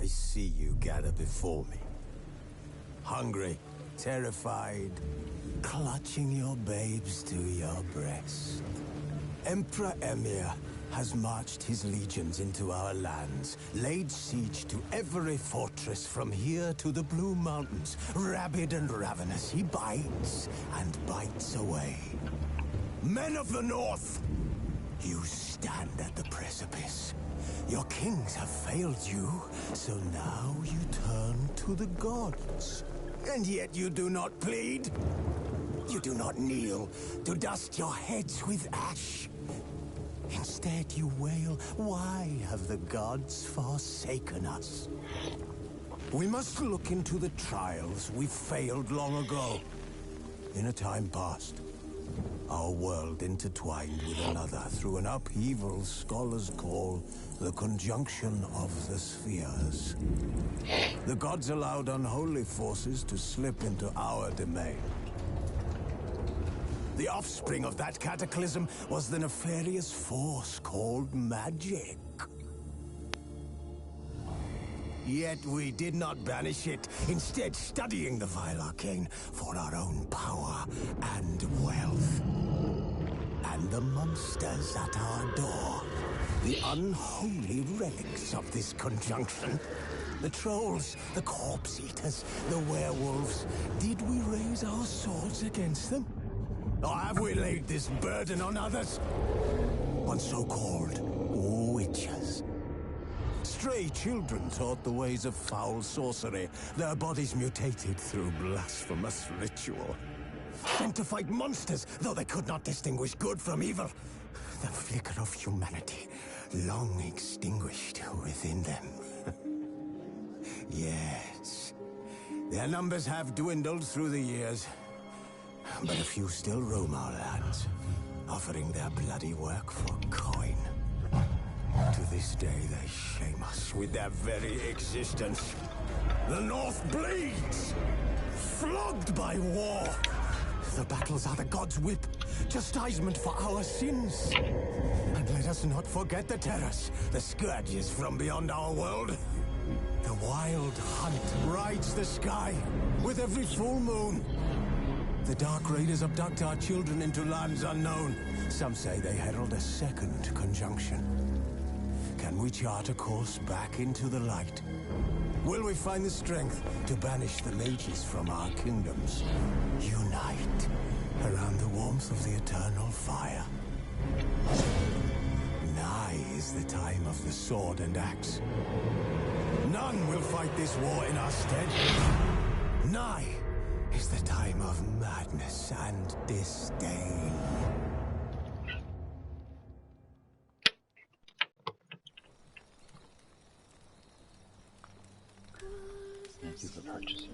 I see you gather before me. Hungry, terrified, clutching your babes to your breast. Emperor Emhyr has marched his legions into our lands, laid siege to every fortress from here to the Blue Mountains. Rabid and ravenous, he bites and bites away. Men of the North, you stand at the precipice. Your kings have failed you, so now you turn to the gods. And yet you do not plead. You do not kneel to dust your heads with ash. Instead you wail, why have the gods forsaken us? We must look into the trials we failed long ago. In a time past, our world intertwined with another through an upheaval scholars call the conjunction of the spheres. The gods allowed unholy forces to slip into our domain. The offspring of that cataclysm was the nefarious force called magic. Yet we did not banish it, instead studying the vile arcane for our own power and wealth. And the monsters at our door, the unholy relics of this conjunction. The trolls, the corpse eaters, the werewolves. Did we raise our swords against them? Or have we laid this burden on others? On so-called witches. Stray children taught the ways of foul sorcery, their bodies mutated through blasphemous ritual. Sent to fight monsters, though they could not distinguish good from evil. The flicker of humanity, long extinguished within them. Yes, their numbers have dwindled through the years. But a few still roam our lands, offering their bloody work for coin. To this day, they shame us with their very existence. The North bleeds, flogged by war. The battles are the gods' whip, chastisement for our sins. And let us not forget the terrors, the scourges from beyond our world. The wild hunt rides the sky with every full moon. The Dark Raiders abduct our children into lands unknown. Some say they herald a second conjunction. Can we chart a course back into the light? Will we find the strength to banish the mages from our kingdoms? Unite around the warmth of the eternal fire. Nigh is the time of the sword and axe. None will fight this war in our stead. Nigh is the time of madness and disdain. Thank you for purchasing.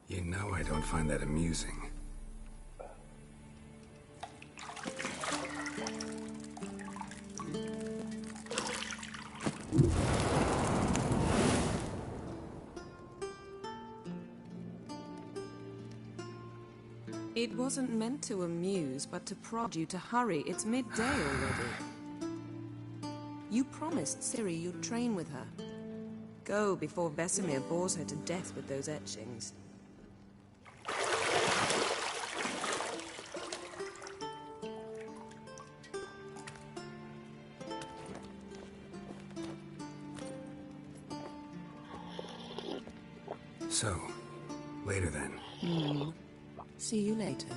You know I don't find that amusing. It wasn't meant to amuse, but to prod you to hurry. It's midday already. You promised Ciri you'd train with her. Go before Vesemir bores her to death with those etchings. So, later then. See you later.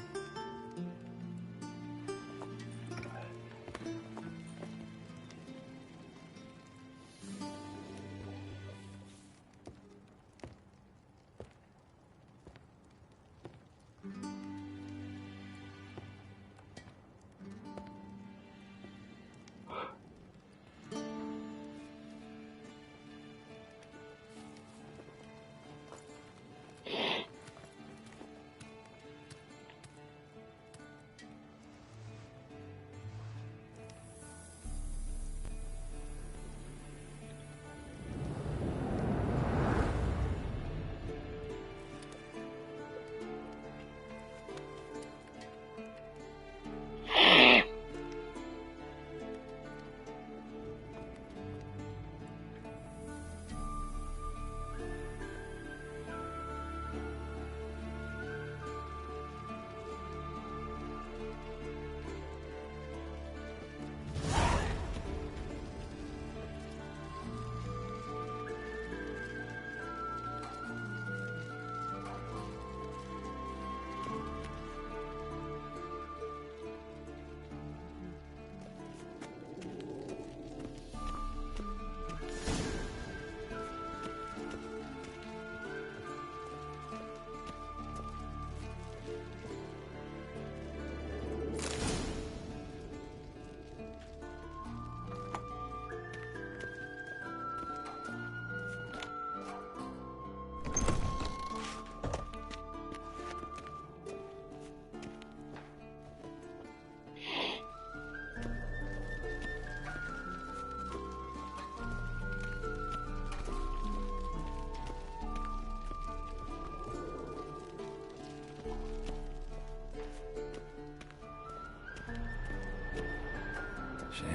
Shit.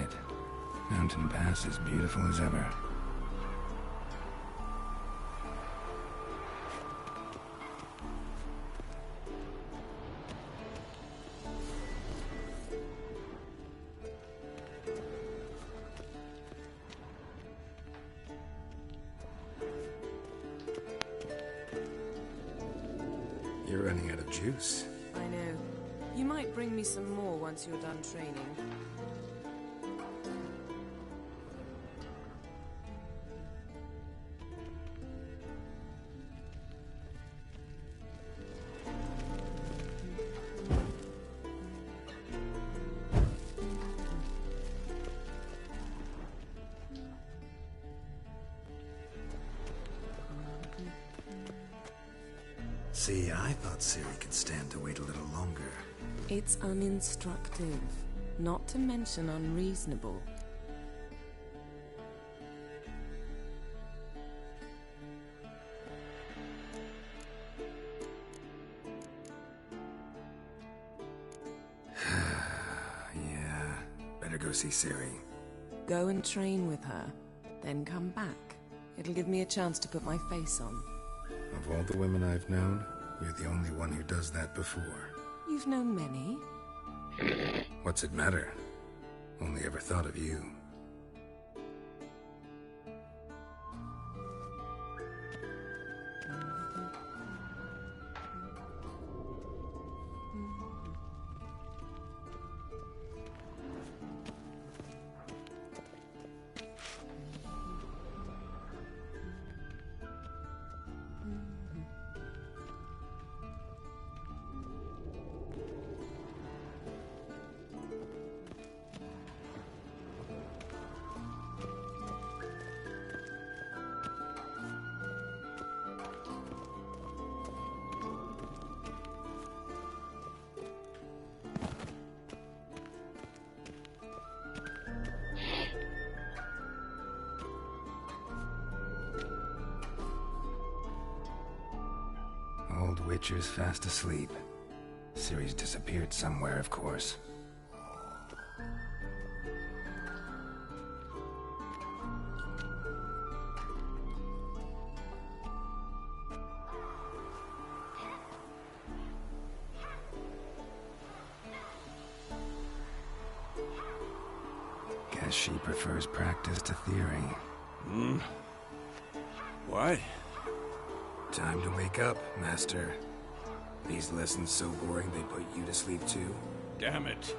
Mountain Pass is beautiful as ever. You're running out of juice. I know. You might bring me some more once you're done training. See, I thought Ciri could stand to wait a little longer. It's uninstructive, not to mention unreasonable. Yeah, better go see Ciri. Go and train with her, then come back. It'll give me a chance to put my face on. Of all the women I've known, you're the only one who does that before. You've known many. What's it matter? Only ever thought of you. Witcher's fast asleep. Ciri's disappeared somewhere, of course. Guess she prefers practice to theory. What? Time to wake up, Master. These lessons so boring they put you to sleep too? Damn it.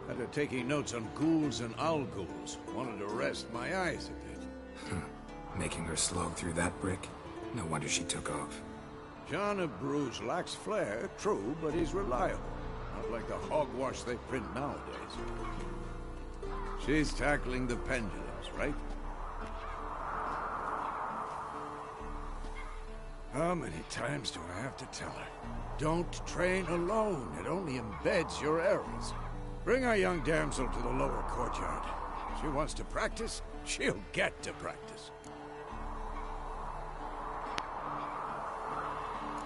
After taking notes on ghouls and owl ghouls, wanted to rest my eyes a bit. Making her slog through that brick? No wonder she took off. John of Bruges lacks flair, true, but he's reliable. Not like the hogwash they print nowadays. She's tackling the pendulums, right? How many times do I have to tell her? Don't train alone. It only embeds your errors. Bring our young damsel to the lower courtyard. She wants to practice, she'll get to practice.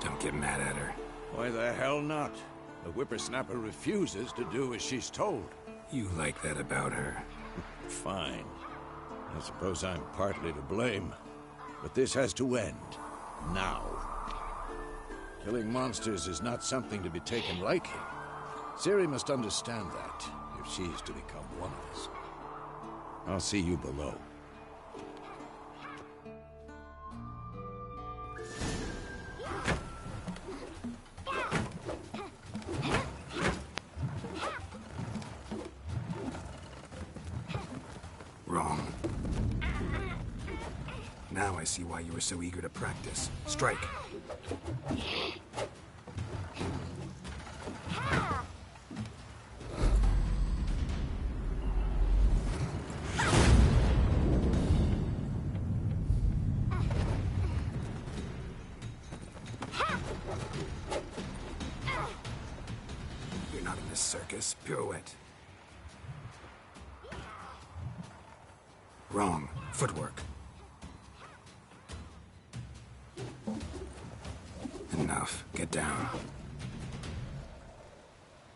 Don't get mad at her. Why the hell not? The whippersnapper refuses to do as she's told. You like that about her. Fine. I suppose I'm partly to blame. But this has to end. Now. Killing monsters is not something to be taken lightly. Ciri must understand that, if she is to become one of us. I'll see you below. Wrong. Now I see why you were so eager to practice. Strike. You're not in this circus. Pirouette. Wrong. Footwork. Enough. Get down.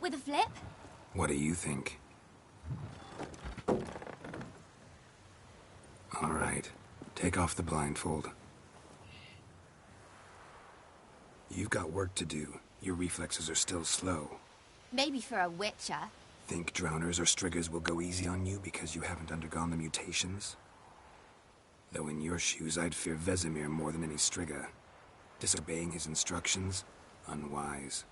With a flip? What do you think? All right. Take off the blindfold. You've got work to do. Your reflexes are still slow. Maybe for a witcher. Think drowners or striggers will go easy on you because you haven't undergone the mutations? Though in your shoes, I'd fear Vesemir more than any strigger. Disobeying his instructions? Unwise.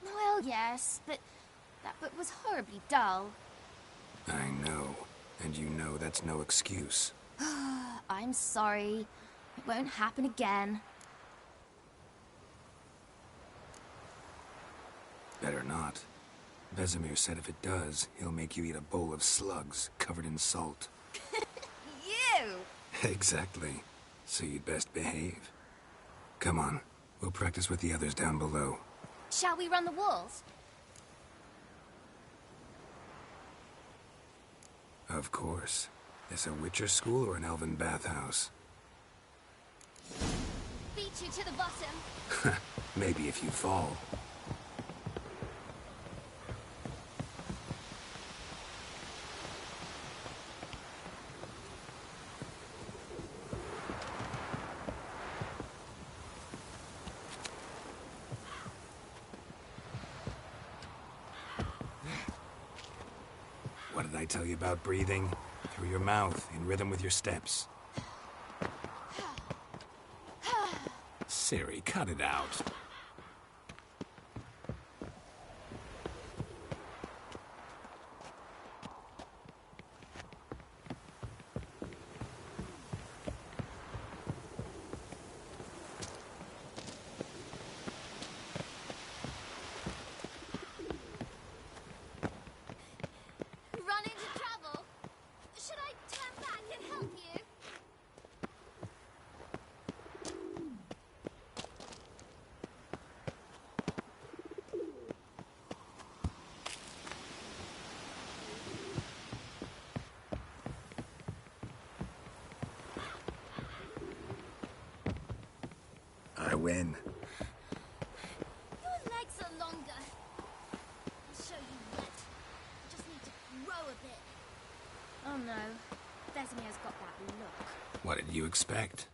Well, yes, but that book was horribly dull. I know. And you know that's no excuse. I'm sorry. It won't happen again. Better not. Vesemir said if it does, he'll make you eat a bowl of slugs covered in salt. You! Exactly. So you'd best behave. Come on. We'll practice with the others down below. Shall we run the walls? Of course. This a Witcher school or an elven bathhouse? Beat you to the bottom. Maybe if you fall. What did I tell you about breathing? Through your mouth, in rhythm with your steps. Ciri, cut it out. Run into trouble? Should I turn back and help you? I win. you expect?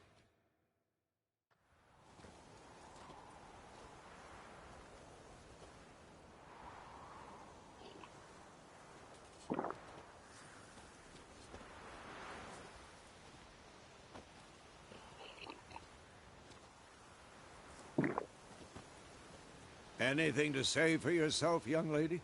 Anything to say for yourself, young lady?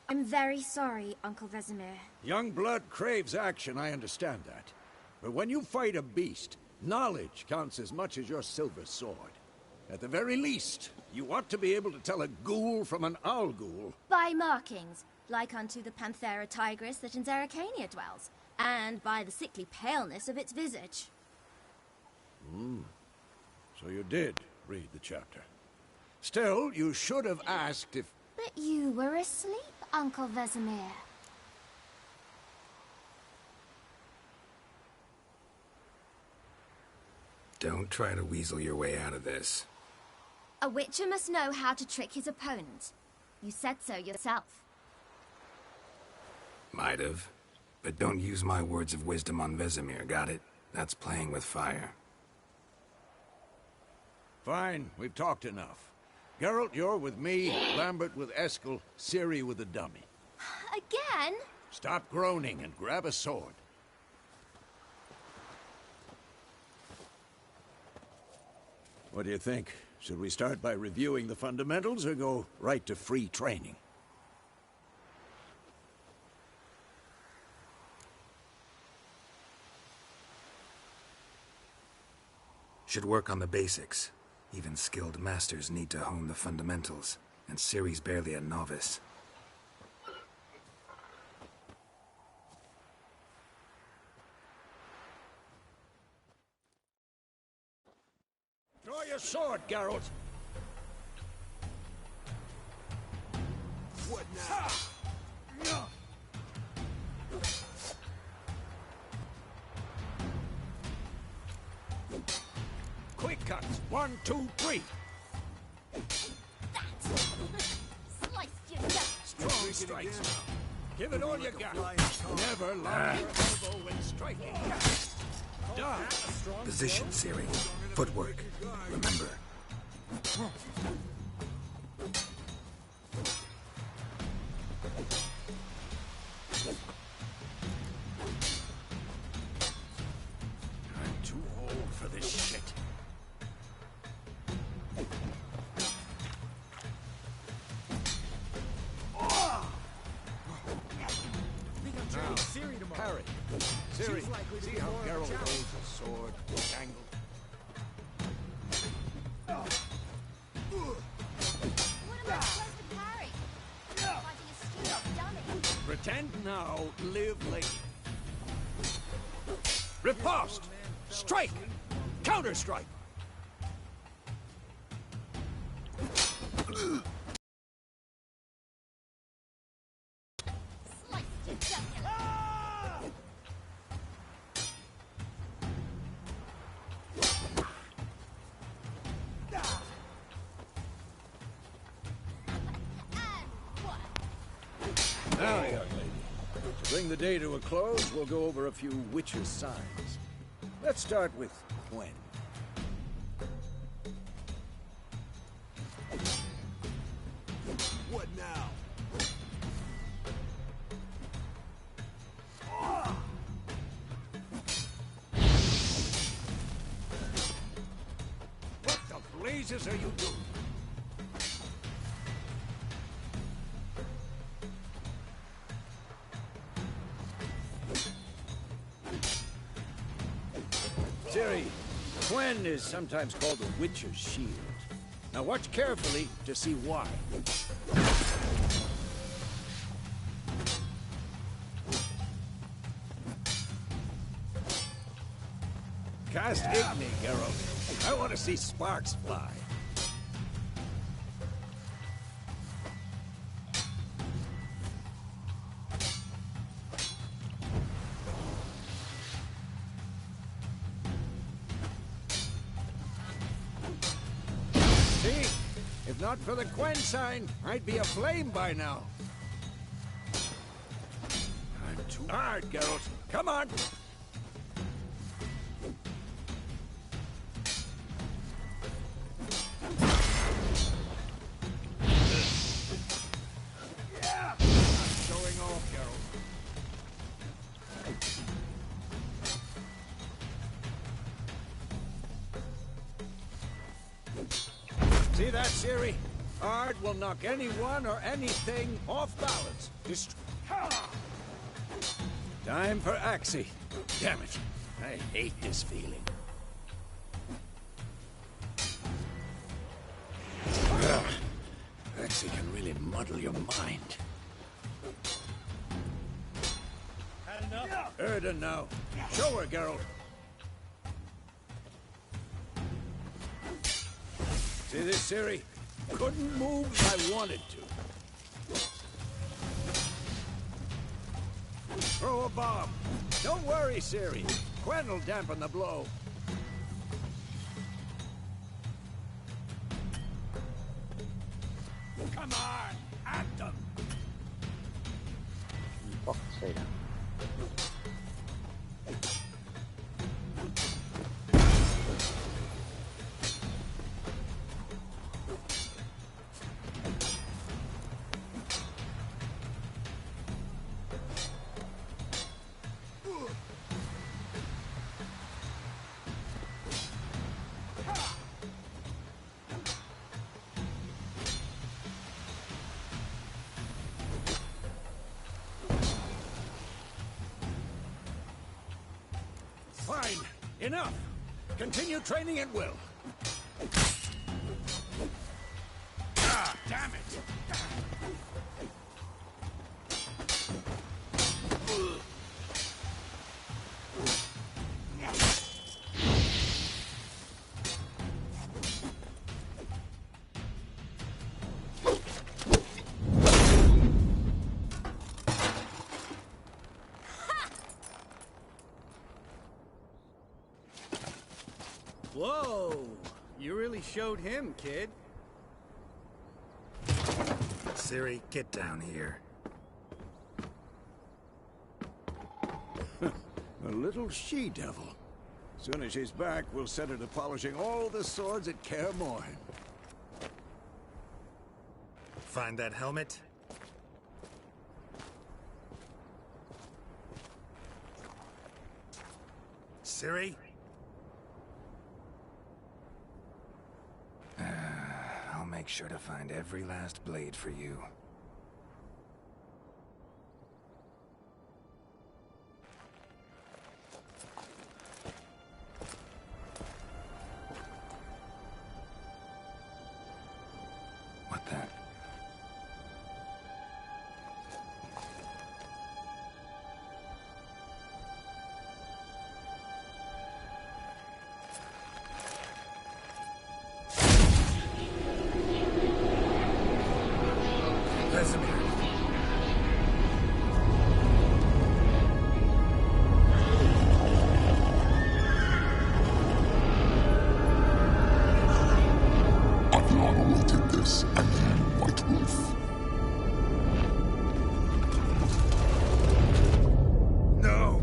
I'm very sorry, Uncle Vesemir. Young blood craves action, I understand that. But when you fight a beast, knowledge counts as much as your silver sword. At the very least, you ought to be able to tell a ghoul from an owl ghoul. By markings, like unto the Panthera tigris that in Zerrikania dwells, and by the sickly paleness of its visage. So you did read the chapter. Still, you should have asked if... But you were asleep, Uncle Vesemir. Don't try to weasel your way out of this. A witcher must know how to trick his opponent. You said so yourself. Might have. But don't use my words of wisdom on Vesemir, got it? That's playing with fire. Fine, we've talked enough. Geralt, you're with me, Lambert with Eskel, Ciri with the dummy. Again? Stop groaning and grab a sword. What do you think? Should we start by reviewing the fundamentals or go right to free training? Should work on the basics. Even skilled masters need to hone the fundamentals, and Ciri's barely a novice. Draw your sword, Geralt! What now? Quick cuts! 1, 2, 3! Sliced you down. Strong strikes now. Give it all you got. Never lower your elbow when striking. Done. Position, Ciri. Footwork. Remember. I'm too old for this shit. Parry. Ciri, see how Geralt holds a sword angled? What am I supposed to parry? Fighting a stupid dummy. Pretend now, live late. Riposte! Strike! Counter-strike! Sliced you jugular. And what? Now, young lady, to bring the day to a close, we'll go over a few witches' signs. Let's start with Quen. What now? What the blazes are you doing? Ciri, Quen is sometimes called the Witcher's Shield. Now watch carefully to see why. Cast Igni, Geralt. I want to see sparks fly. See? If not for the Quen sign, I'd be aflame by now. I'm too hard, Geralt. Come on! See that, Ciri? Art will knock anyone or anything off balance. Time for Axii. Damn it. I hate this feeling. Axii can really muddle your mind. Had enough? Erden now. Show her, Geralt. See this, Ciri? Couldn't move if I wanted to. Throw a bomb. Don't worry, Ciri. Quen will dampen the blow. Come on, at them. Fuck, say that. Fine. Enough. Continue training at will. Ah, damn it. Whoa! You really showed him, kid. Ciri, get down here. A little she-devil. Soon as she's back, we'll set her to polishing all the swords at Kaer Morhen. Find that helmet? Ciri? I'll make sure to find every last blade for you. What the? Vesemir. Adriana will take this, and you, White Wolf. No!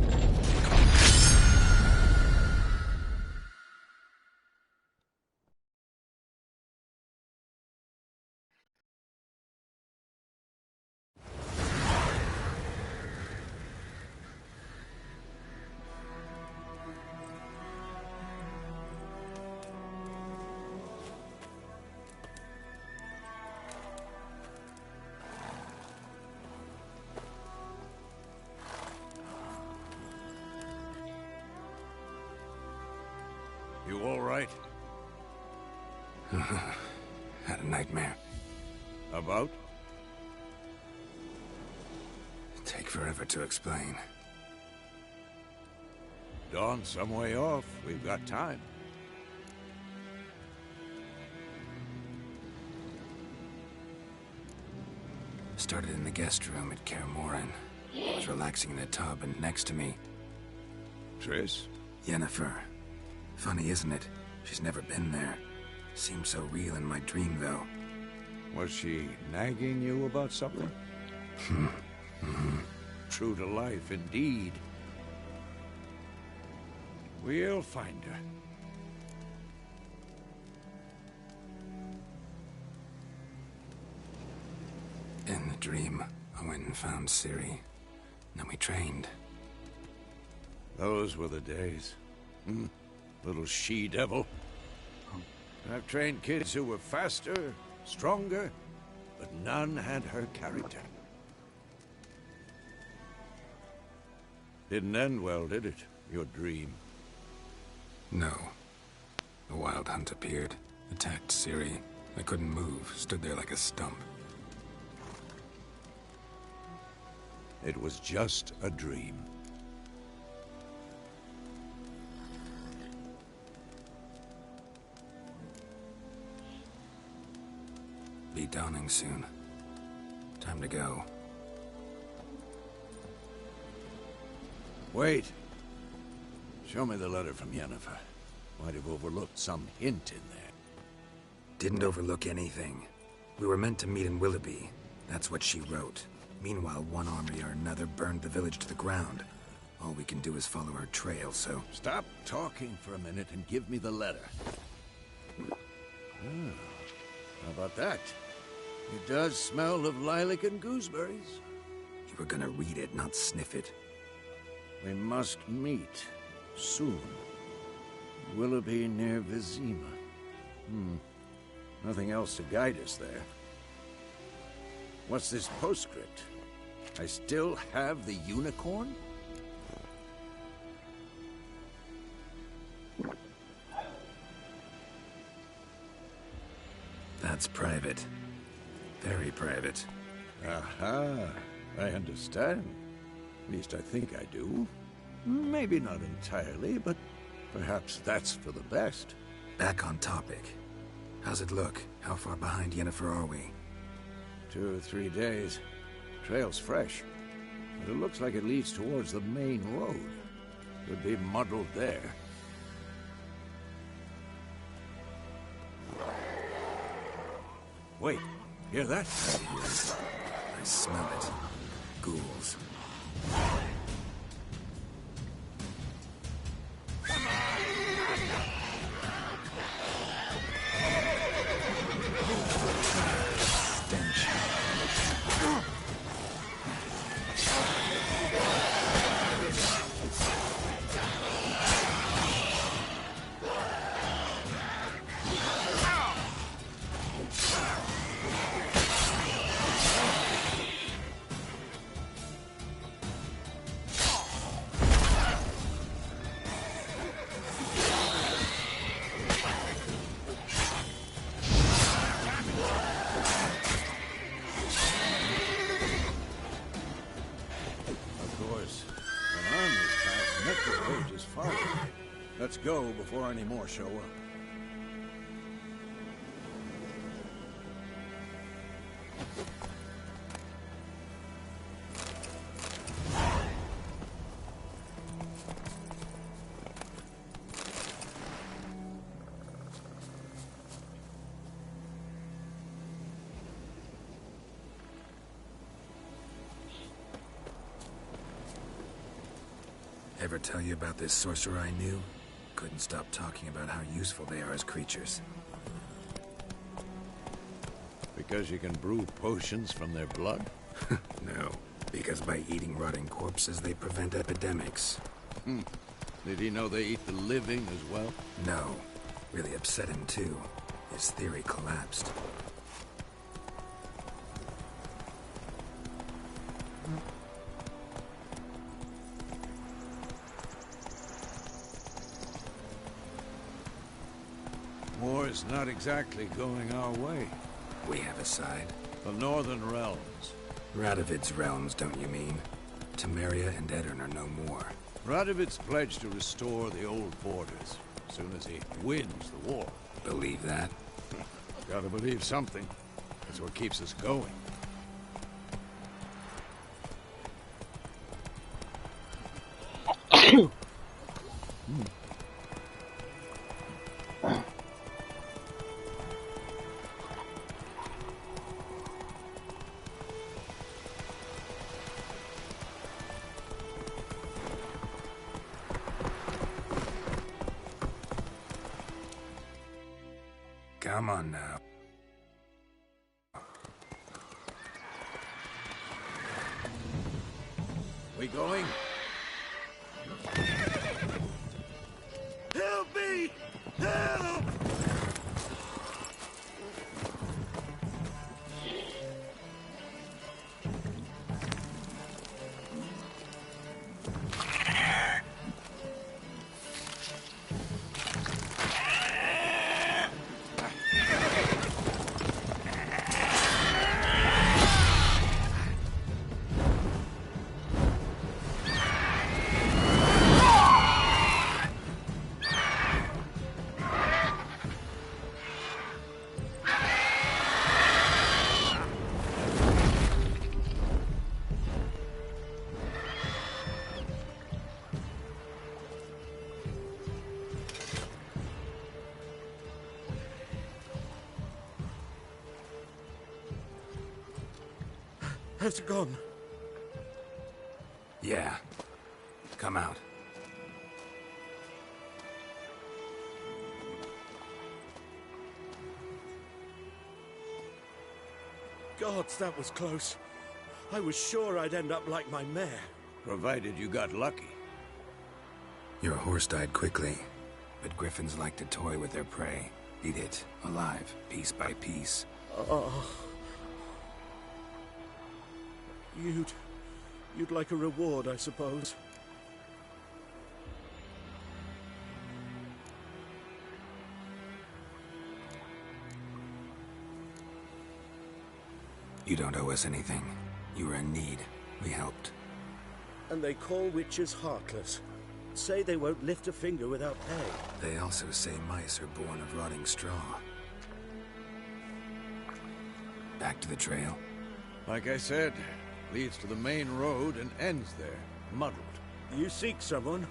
You all right? Had a nightmare. About? Take forever to explain. Dawn's some way off. We've got time. Started in the guest room at Kaer Morhen. I was relaxing in a tub, and next to me, Triss? Yennefer. Funny, isn't it? She's never been there. Seemed so real in my dream, though. Was she nagging you about something? True to life, indeed. We'll find her. In the dream, I went and found Ciri. Then we trained. Those were the days. Little she-devil. I've trained kids who were faster, stronger, but none had her character. Didn't end well, did it? Your dream? No. A wild hunt appeared, attacked Ciri. I couldn't move, stood there like a stump. It was just a dream. Be dawning soon. Time to go. Wait. Show me the letter from Yennefer. Might have overlooked some hint in there. Didn't overlook anything. We were meant to meet in Willoughby. That's what she wrote. Meanwhile, one army or another burned the village to the ground. All we can do is follow her trail, so... Stop talking for a minute and give me the letter. How about that? It does smell of lilac and gooseberries. You were gonna read it, not sniff it. We must meet. Soon. Willoughby near Vizima. Nothing else to guide us there. What's this postscript? I still have the unicorn? That's private. Very private. Aha, I understand. At least I think I do. Maybe not entirely, but perhaps that's for the best. Back on topic. How's it look? How far behind Yennefer are we? 2 or 3 days. Trail's fresh, but it looks like it leads towards the main road. Could be muddled there. Wait, hear that? I hear it. I smell it. Ghouls. Stench. Let's go before any more show up. Ever tell you about this sorcerer I knew? Couldn't stop talking about how useful they are as creatures. Because you can brew potions from their blood? No, because by eating rotting corpses, they prevent epidemics. Did he know they eat the living as well? No. Really upset him, too. His theory collapsed. War's not exactly going our way. We have a side. The Northern Realms. Radovid's realms, don't you mean? Temeria and Edirn are no more. Radovid's pledged to restore the old borders as soon as he wins the war. Believe that? Gotta believe something. That's what keeps us going. Come on now. We going? Help me! Help! Has it gone? Yeah. Come out. Gods, that was close. I was sure I'd end up like my mare. Provided you got lucky. Your horse died quickly, but griffins like to toy with their prey. Eat it, alive, piece by piece. Oh. You'd like a reward, I suppose. You don't owe us anything. You were in need. We helped. And they call witches heartless. Say they won't lift a finger without pay. They also say mice are born of rotting straw. Back to the trail. Like I said, leads to the main road and ends there, muddled. You seek someone?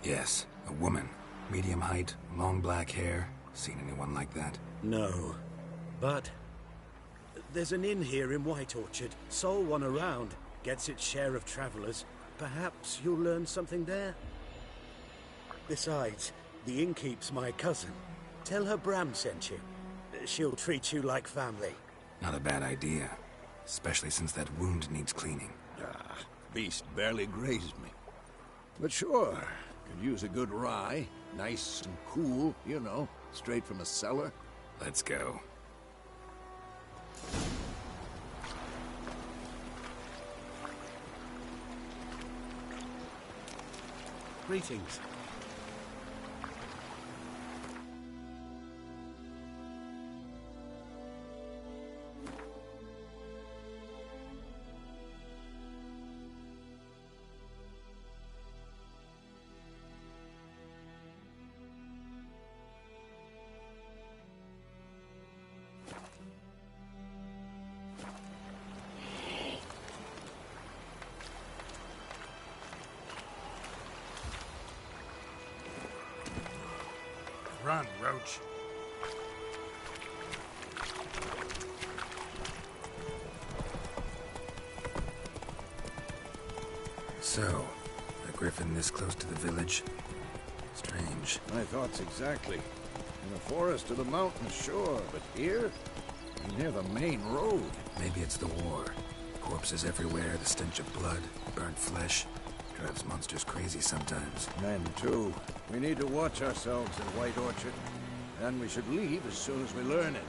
Yes, a woman. Medium height, long black hair. Seen anyone like that? No. But there's an inn here in White Orchard. Sole one around. Gets its share of travelers. Perhaps you'll learn something there? Besides, the innkeep's my cousin. Tell her Bram sent you. She'll treat you like family. Not a bad idea. Especially since that wound needs cleaning. Ah, beast barely grazed me. But sure, could use a good rye. Nice and cool, you know, straight from a cellar. Let's go. Greetings. Run, Roach. So, a griffin this close to the village? Strange. My thoughts exactly. In a forest or the mountains, sure, but here? Near the main road. Maybe it's the war. Corpses everywhere, the stench of blood, burnt flesh. Drives monsters crazy sometimes. Men, too. We need to watch ourselves in White Orchard. And we should leave as soon as we learn anything.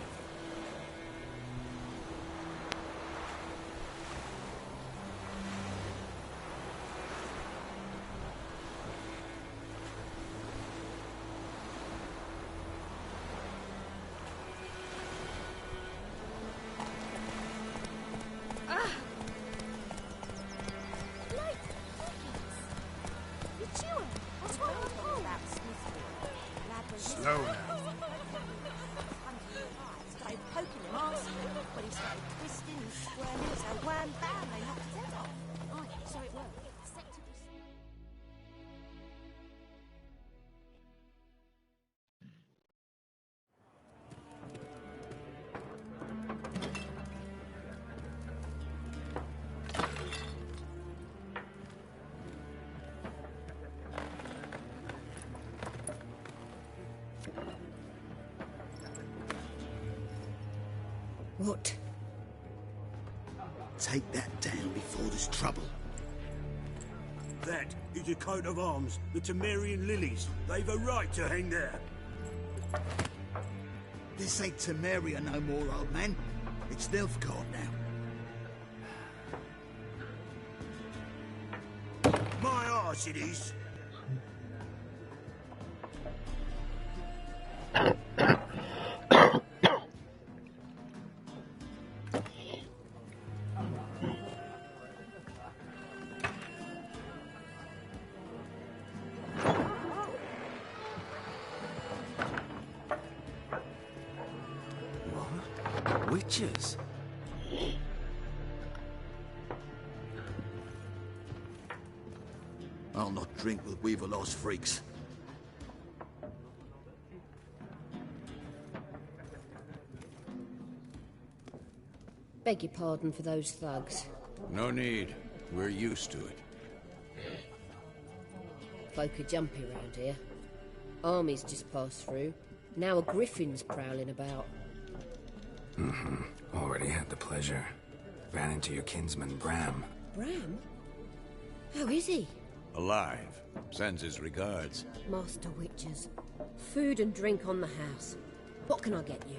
Slow now. Started poking him, asking him, but he started twisting and squirming, so wham bam, they knocked his head off. Oh, so it worked. What? Take that down before there's trouble. That is a coat of arms, the Temerian lilies. They've a right to hang there. This ain't Temeria no more, old man. It's Nilfgaard now. My arse it is. Witches? I'll not drink with Weaverlost freaks. Beg your pardon for those thugs. No need. We're used to it. Folk are jumpy around here. Armies just passed through. Now a griffin's prowling about. Already had the pleasure. Ran into your kinsman, Bram. Bram? How is he? Alive. Sends his regards. Master Witchers. Food and drink on the house. What can I get you?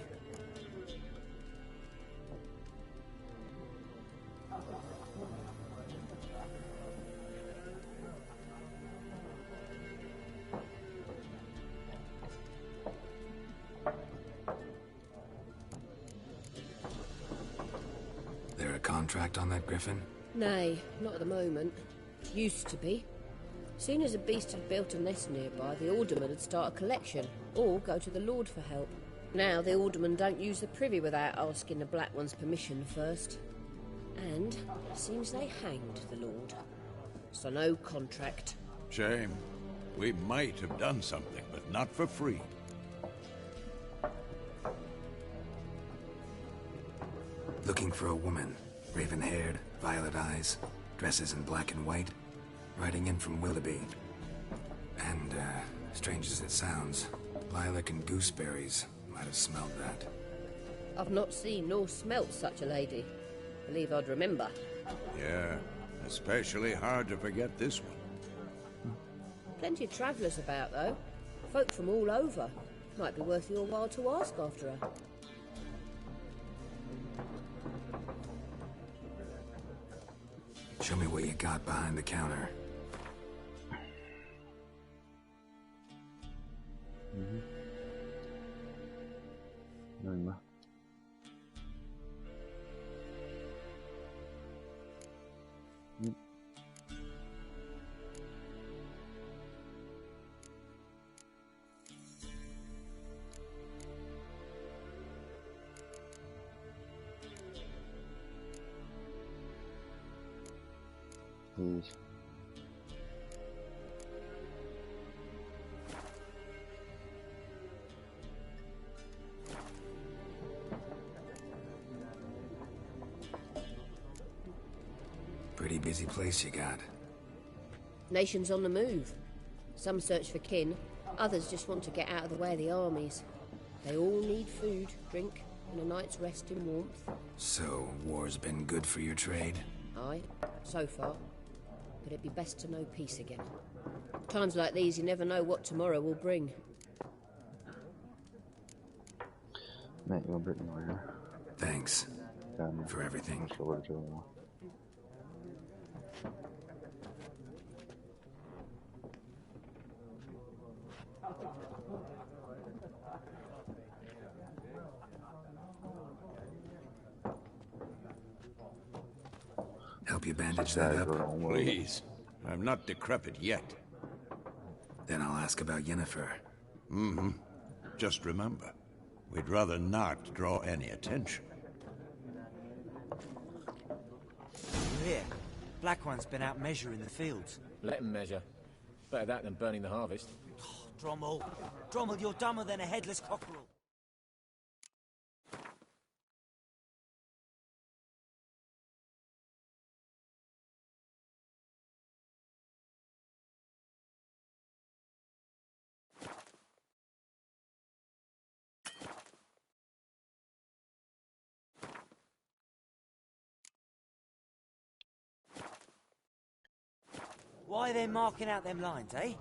There a contract on that griffin? Nay, not at the moment. Used to be. Soon as a beast had built a nest nearby, the alderman would start a collection, or go to the Lord for help. Now the aldermen don't use the privy without asking the Black One's permission first. And seems they hanged the Lord. So no contract. Shame. We might have done something, but not for free. Looking for a woman. Raven-haired, violet eyes, dresses in black and white. Riding in from Willoughby. And, strange as it sounds, lilac and gooseberries might have smelled that. I've not seen nor smelt such a lady. Believe I'd remember. Yeah, especially hard to forget this one. Plenty of travellers about, though. Folk from all over. Might be worth your while to ask after her. Show me what you got behind the counter. Nada. Please. Pretty busy place you got. Nations on the move. Some search for kin, others just want to get out of the way of the armies. They all need food, drink, and a night's rest in warmth. So, war's been good for your trade? Aye, so far. But it'd be best to know peace again. Times like these, you never know what tomorrow will bring. Mate, you're Britain over here. Thanks. For everything. Help you bandage that up? Please. I'm not decrepit yet. Then I'll ask about Yennefer. Just remember, we'd rather not draw any attention. Here, Black One's been out measuring the fields. Let him measure. Better that than burning the harvest. Oh, Drommel. Drommel, you're dumber than a headless cockerel. Why are they marking out them lines, eh?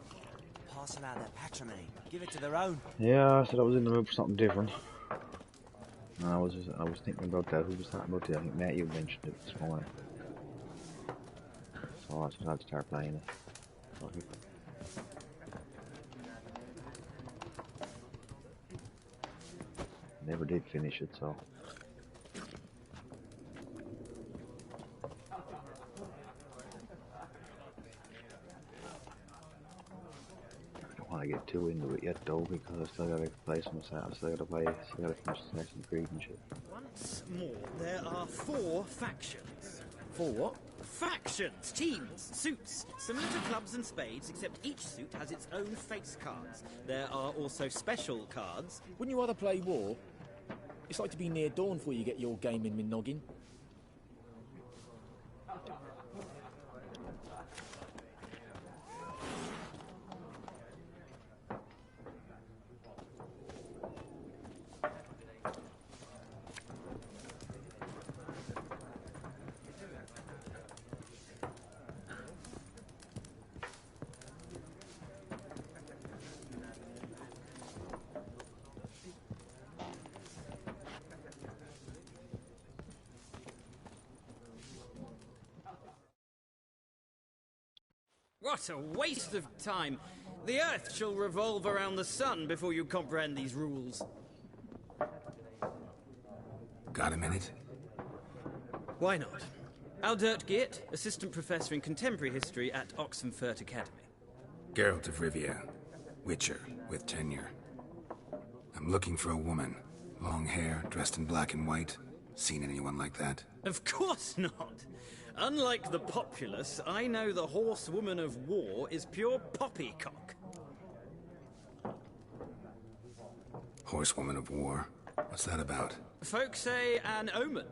Passing out their patrimony. Give it to their own. Yeah, I said I was in the mood for something different. No, I was thinking about that. Who was talking about that? I think Matt, you mentioned it this morning. So I said I'd start playing it. Never did finish it, so. I get too into it yet though, because I still gotta play some myself. I still gotta finish Assassin's Creed and shit. Once more, there are 4 factions. 4 what? Factions, teams, suits, similar to clubs and spades, except each suit has its own face cards. There are also special cards. Wouldn't you rather play war? It's like to be near dawn before you get your game in with noggin. What a waste of time. The Earth shall revolve around the sun before you comprehend these rules. Got a minute? Why not? Aldert Geert, Assistant Professor in Contemporary History at Oxenfurt Academy. Geralt of Rivia, Witcher, with tenure. I'm looking for a woman. Long hair, dressed in black and white. Seen anyone like that? Of course not. Unlike the populace, I know the horsewoman of war is pure poppycock. Horsewoman of war? What's that about? Folk say an omen.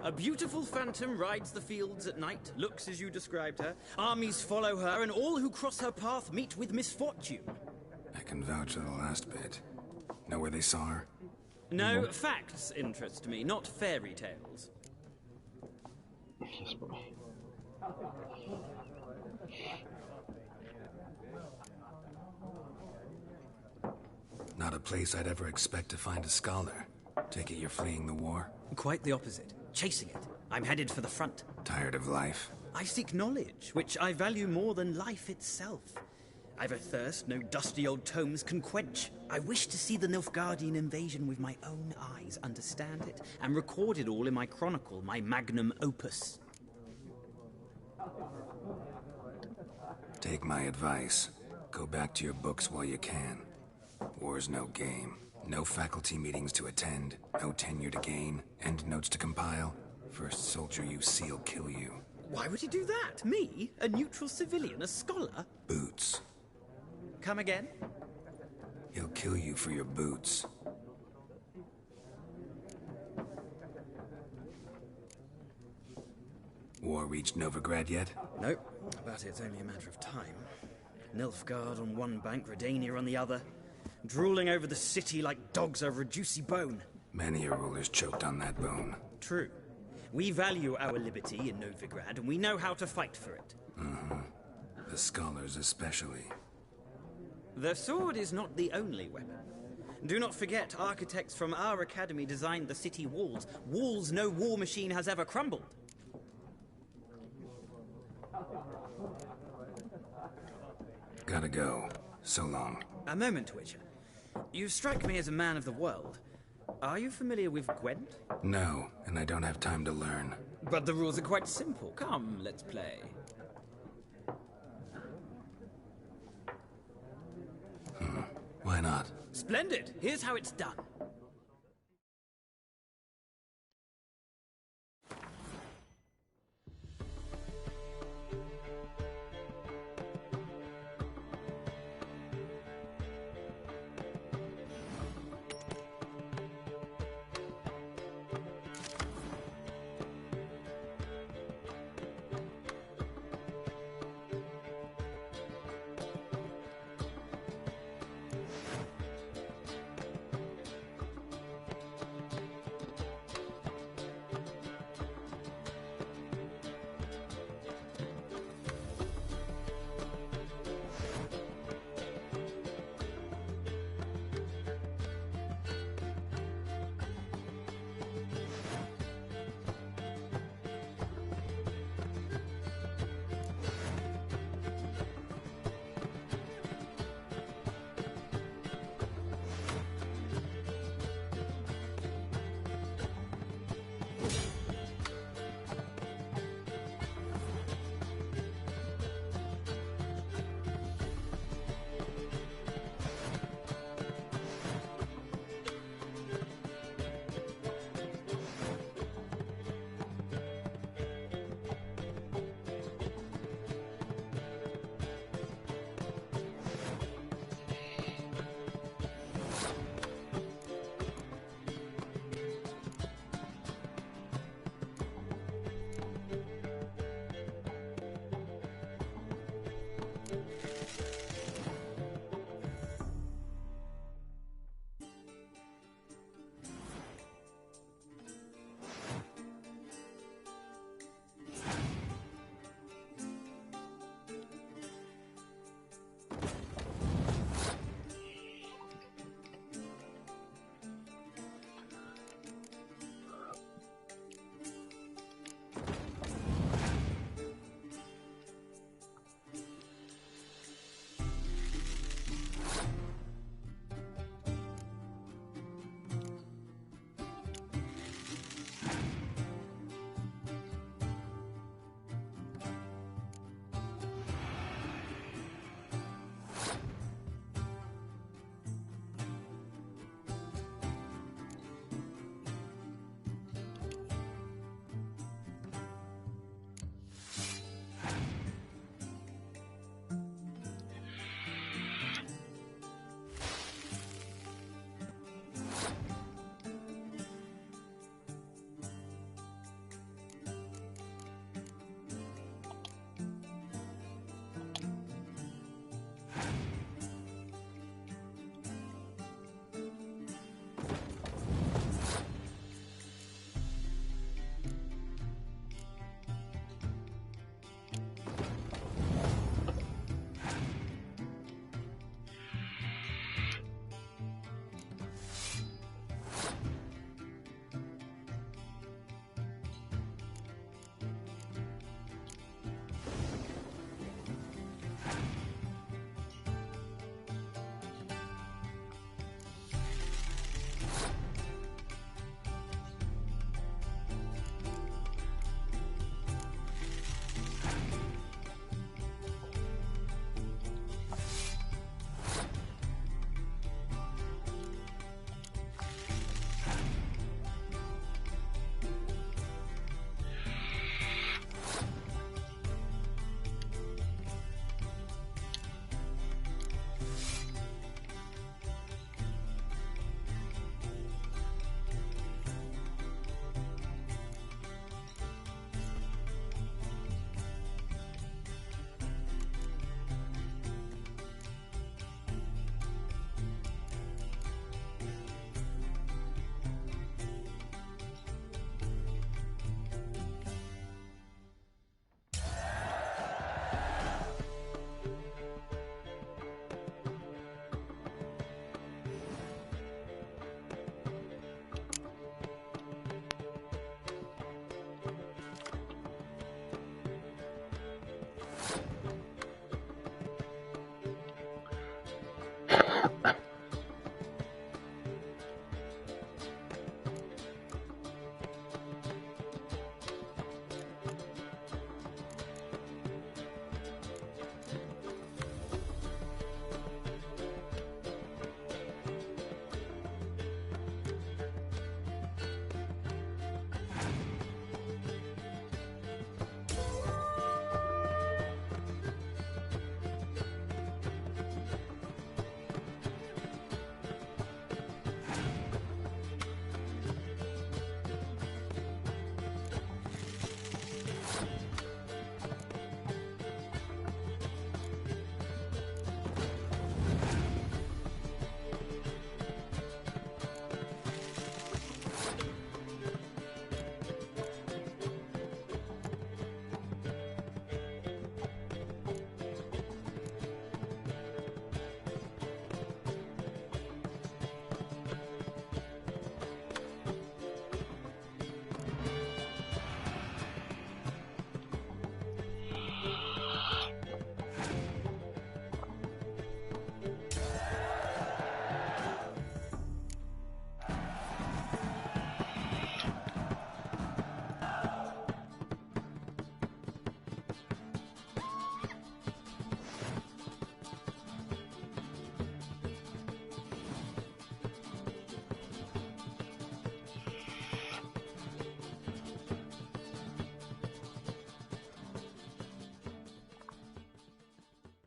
A beautiful phantom rides the fields at night, looks as you described her. Armies follow her, and all who cross her path meet with misfortune. I can vouch for the last bit. Know where they saw her? No, facts interest me, not fairy tales. Yes, boy. Not a place I'd ever expect to find a scholar. Take it you're fleeing the war? Quite the opposite. Chasing it. I'm headed for the front. Tired of life? I seek knowledge, which I value more than life itself. I've a thirst no dusty old tomes can quench. I wish to see the Nilfgaardian invasion with my own eyes, understand it, and record it all in my chronicle, my magnum opus. Take my advice. Go back to your books while you can. War's no game. No faculty meetings to attend, no tenure to gain, end notes to compile. First soldier you see'll kill you. Why would he do that? Me? A neutral civilian? A scholar? Boots. Come again? He'll kill you for your boots. War reached Novigrad yet? Nope, but it's only a matter of time. Nilfgaard on one bank, Redania on the other. Drooling over the city like dogs over a juicy bone. Many a ruler's choked on that bone. True. We value our liberty in Novigrad, and we know how to fight for it. The scholars especially. The sword is not the only weapon. Do not forget, architects from our academy designed the city walls. Walls no war machine has ever crumbled. Gotta go. So long. A moment, Witcher. You strike me as a man of the world. Are you familiar with Gwent? No, and I don't have time to learn. But the rules are quite simple. Come, let's play. Why not? Splendid! Here's how it's done.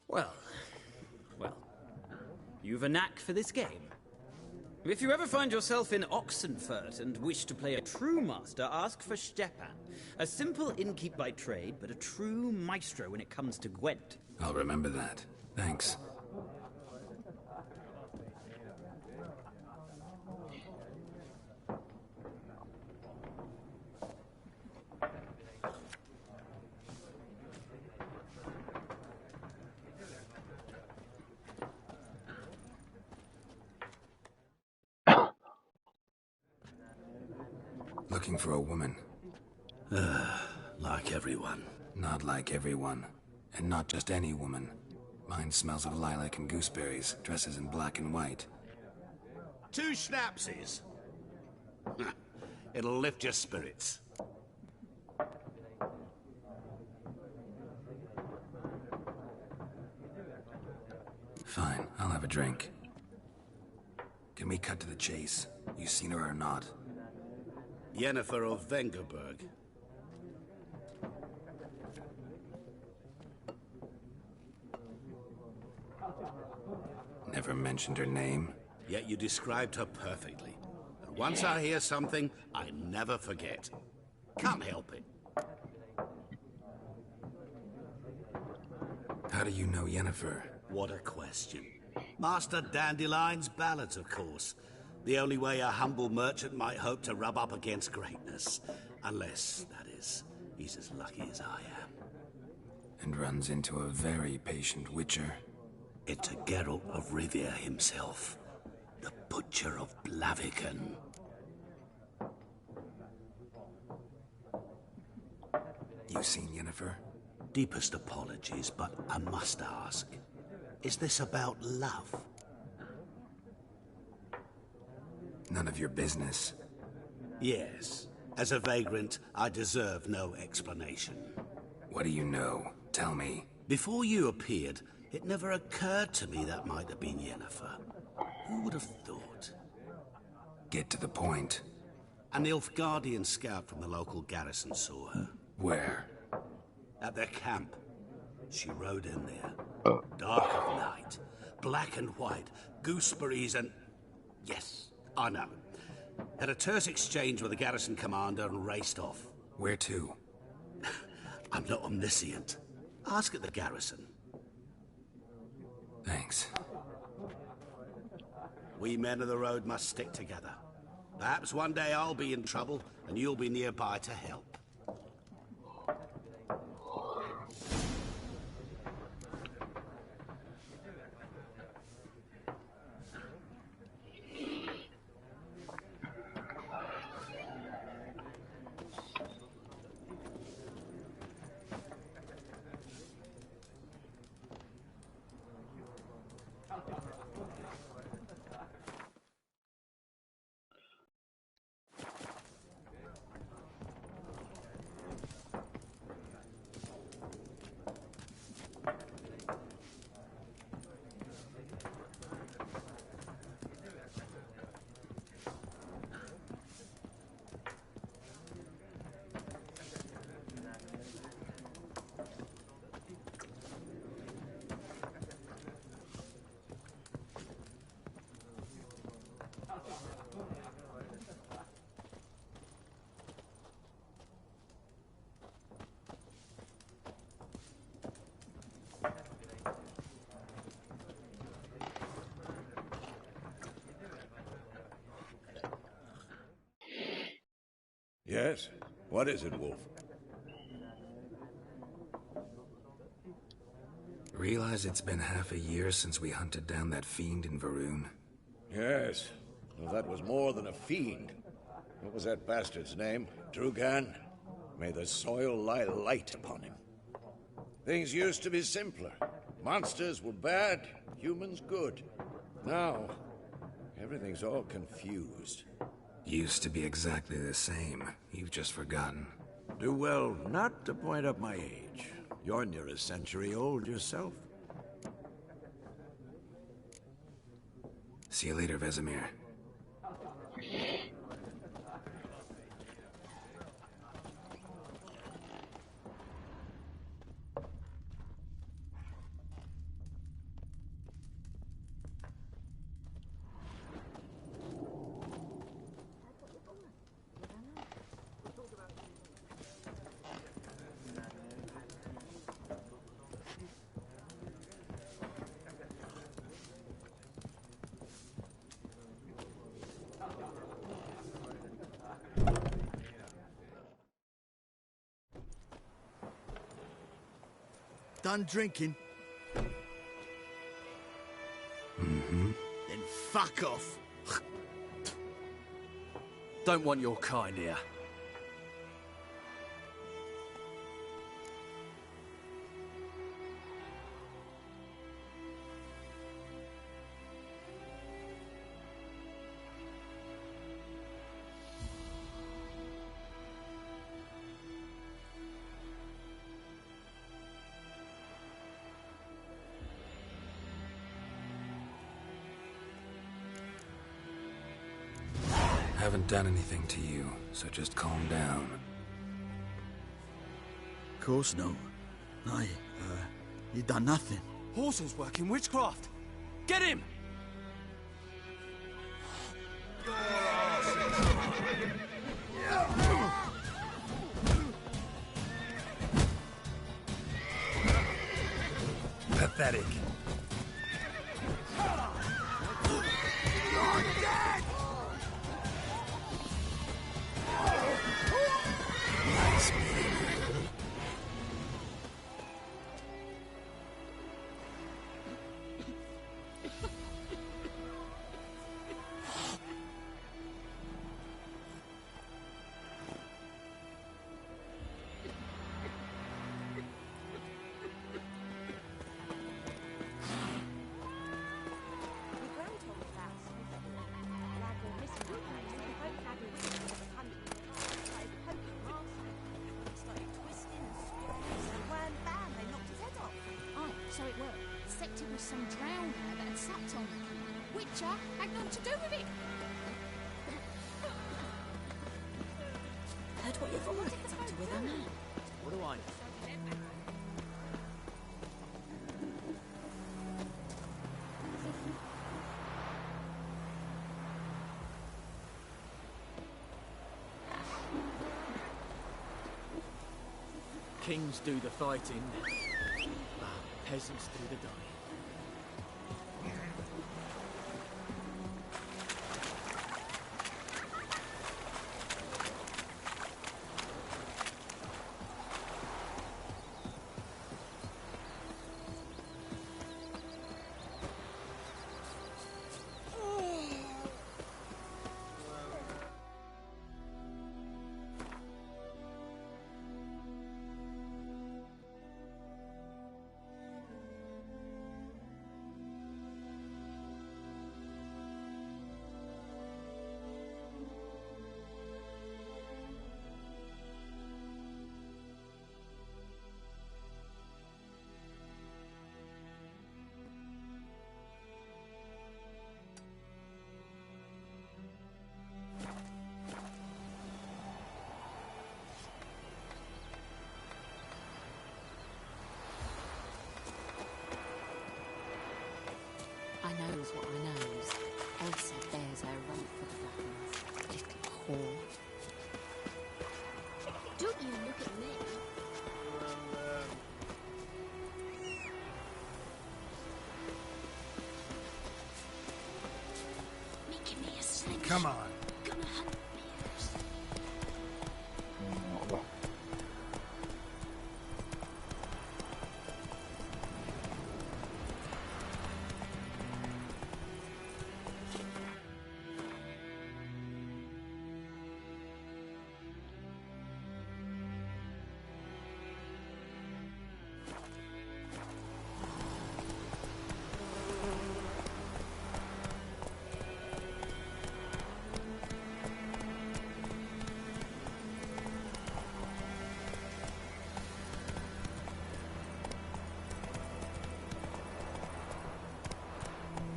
Well, you've a knack for this game. If you ever find yourself in Oxenfurt and wish to play a true master, ask for Stepan. A simple innkeep by trade, but a true maestro when it comes to Gwent. I'll remember that. Thanks. Looking for a woman. Like everyone. Not like everyone. And not just any woman. Mine smells of lilac and gooseberries, dresses in black and white. 2 schnapsies. It'll lift your spirits. Fine, I'll have a drink. Can we cut to the chase? You seen her or not? Yennefer of Vengerberg. Never mentioned her name. Yet you described her perfectly. And once I hear something, I never forget. Can't help it. How do you know Yennefer? What a question. Master Dandelion's ballads, of course. The only way a humble merchant might hope to rub up against greatness. Unless, that is, he's as lucky as I am. And runs into a very patient witcher. It's Geralt of Rivia himself. The Butcher of Blaviken. You seen Yennefer? Deepest apologies, but I must ask. Is this about love? None of your business. Yes. As a vagrant, I deserve no explanation. What do you know? Tell me. Before you appeared, it never occurred to me that might have been Yennefer. Who would have thought? Get to the point. An Nilfgaardian scout from the local garrison saw her. Where? At their camp. She rode in there. Dark of night. Black and white. Gooseberries and... Yes, I know. Had a terse exchange with the garrison commander and raced off. Where to? I'm not omniscient. Ask at the garrison. Thanks. We men of the road must stick together. Perhaps one day I'll be in trouble and you'll be nearby to help. Yes? What is it, Wolf? Realize it's been half a year since we hunted down that fiend in Varun? Yes. Well, that was more than a fiend. What was that bastard's name? Drugan? May the soil lie light upon him. Things used to be simpler. Monsters were bad, humans good. Now, everything's all confused. Used to be exactly the same. You've just forgotten. Do well not to point up my age. You're near a century old yourself. See you later, Vesemir. done drinking? Mm-hmm. Then fuck off. Don't want your kind here. Haven't done anything to you, so just calm down. Of course no. You done nothing. Horson's working witchcraft. Get him! Pathetic. Nice man. So it worked. Except it was some drowner that had supped on the key. Witcher had nothing to do with it. Heard what your father gets up to with her now. What do I know? Kings do the fighting. Peasants do the dying. I knows what I knows. Elsa bears her right for the Blackens. Little whore. Don't you look at me. Making me a slingshot. Come on. Gonna hunt bears.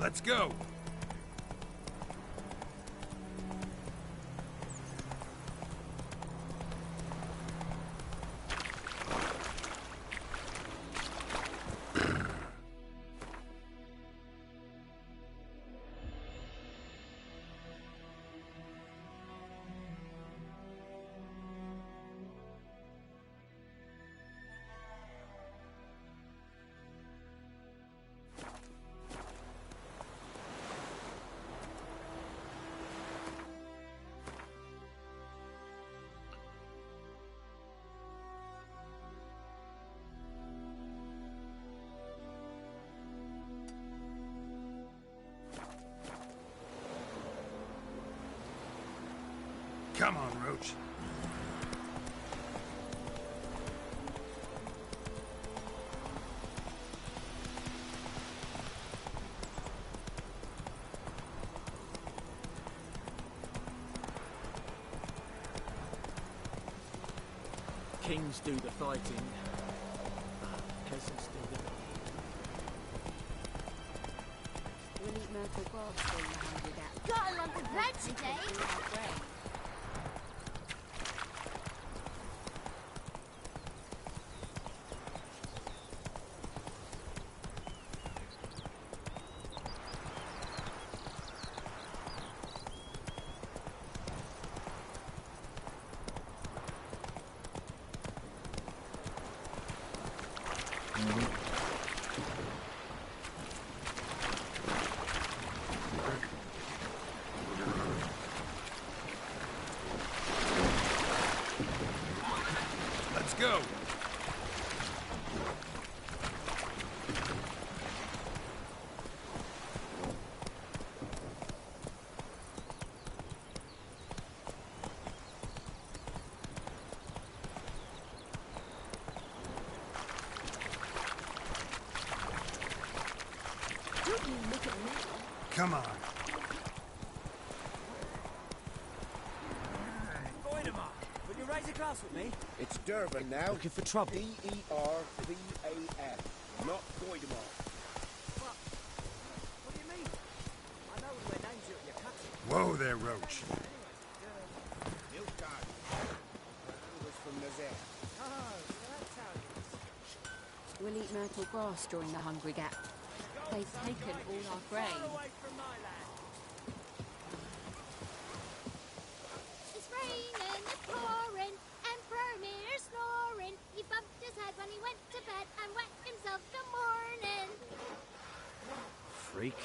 Let's go. Come on, Roach. Kings do the fighting. Peasants do the... We'll eat myrtle grass during the hungry gap. Got a lump of bread today. Let's go. Don't you look at me. Come on. Will you raise a glass with me? It's Durban now. Looking for trouble. D-E-R-V-A-N. Not Goidemar. What do you mean? I know where names you at your country. Whoa there, Roach. Nilfgaard. Was from Nazaire. Oh, that's how it is. We'll eat myrtle grass during the hungry gap. They've taken all our grain. Away from my land. It's raining, it's pouring, Emperor Mir snoring. He bumped his head when he went to bed and wet himself till morning. Freak.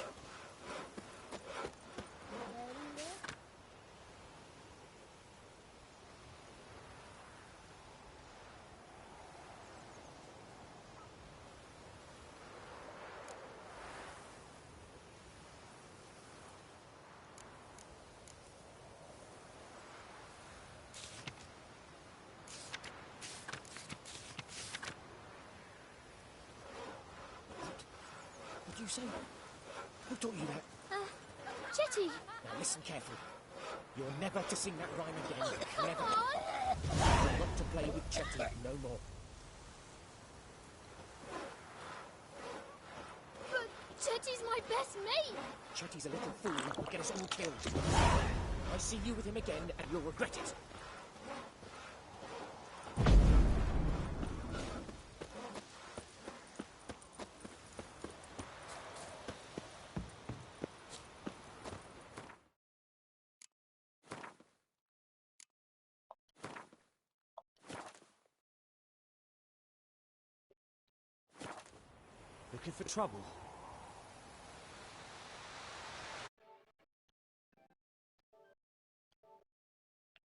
What do you say? Who taught you that? Chetty. Now listen carefully. You're never to sing that rhyme again. Never. Come on. You're not to play with Chetty no more. But Chetty's my best mate. Chetty's a little fool who'll get us all killed. I see you with him again and you'll regret it. Looking for trouble?